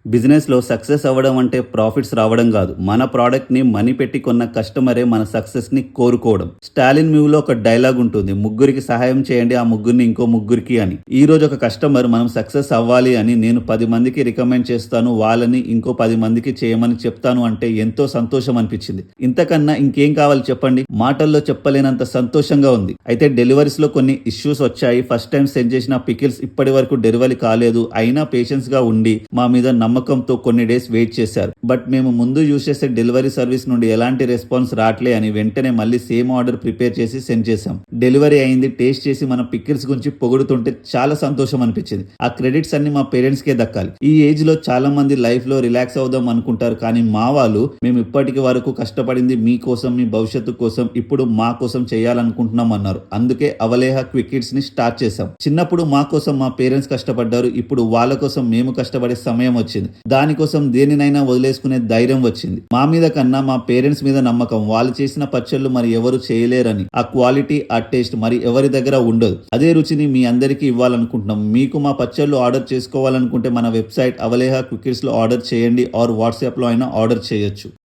బిజినెస్‌లో సక్సెస్ అవ్వడం అంటే ప్రాఫిట్స్ రావడం గాదు. మన ప్రొడక్ట్‌ని మనీ పెట్టి కొన్న కస్టమరే మన సక్సెస్‌ని కోరుకోవడం. 'స్టాలిన్' మూవీలో ఒక డైలాగ్ ఉంటుంది. ముగ్గురికి సహాయం చేయండి, ఆ ముగ్గురిని ఇంకో ముగ్గురికి అని. ఈరోజు ఒక కస్టమర్ మనం సక్సెస్ అవ్వాలి అని నేను 10 మందికి రికమెండ్ చేస్తాను. వాళ్ళని ఇంకో 10 మందికి చేయమని చెప్తాను అంటే ఎంతో సంతోషం అనిపించింది. ఇంతకన్నా ఇంకేం కావాలి చెప్పండి? మాటల్లో చెప్పలేనంత సంతోషంగా ఉంది. అయితే డెలివరీస్‌లో కొన్ని ఇష్యూస్ వచ్చాయి. ఫస్ట్ టైమ్ సెండ్ చేసిన పికిల్స్ ఇప్పటి వరకు డెలివరీ కాలేదు. అయినా పేషెన్స్‌గా ఉండి మా మీద నమ్మకంతో కొన్ని డేస్ వెయిట్ చేశారు. బట్ మేము ముందు యూజ్ చేసే డెలివరీ సర్వీస్ నుండి ఎలాంటి రెస్పాన్స్ రావట్లే అని వెంటనే మళ్ళీ సేమ్ ఆర్డర్ ప్రిపేర్ చేసి సెండ్ చేశాం. డెలివరీ అయింది, టేస్ట్ చేసి మన పికిల్స్ గురించి పొగుడుతుంటే చాలా సంతోషం అనిపించింది. ఆ క్రెడిట్స్ అన్ని మా పేరెంట్స్ కే దక్కాలి. ఈ ఏజ్ లో చాలా మంది లైఫ్ లో రిలాక్స్ అవుదాం అనుకుంటారు, కానీ మా వాళ్ళు మేము ఇప్పటికి వరకు కష్టపడింది మీకోసం, మీ భవిష్యత్తు కోసం, ఇప్పుడు మా కోసం చేయాలనుకుంటున్నాం అన్నారు. అందుకే అవలేహ క్విక్ కిడ్స్ ని స్టార్ట్ చేశాం. చిన్నప్పుడు మా కోసం మా పేరెంట్స్ కష్టపడ్డారు, ఇప్పుడు వాళ్ళ కోసం మేము కష్టపడే సమయం వచ్చింది. దానికోసం దేనినైనా వదిలేసుకునే ధైర్యం వచ్చింది. మా మీద కన్నా మా పేరెంట్స్ మీద నమ్మకం. వాళ్ళు చేసిన పచ్చళ్ళు మరి ఎవరు చేయలేరని. ఆ క్వాలిటీ, ఆ టేస్ట్ మరి ఎవరి దగ్గర ఉండదు. అదే రుచిని మీ అందరికీ ఇవ్వాలనుకుంటున్నాం. మీకు మా పచ్చళ్ళు ఆర్డర్ చేసుకోవాలనుకుంటే మన వెబ్సైట్ అవలేహ క్విక్ కిడ్స్ లో ఆర్డర్ చేయండి, ఆర్ వాట్సాప్ లో అయినా ఆర్డర్ చేయొచ్చు.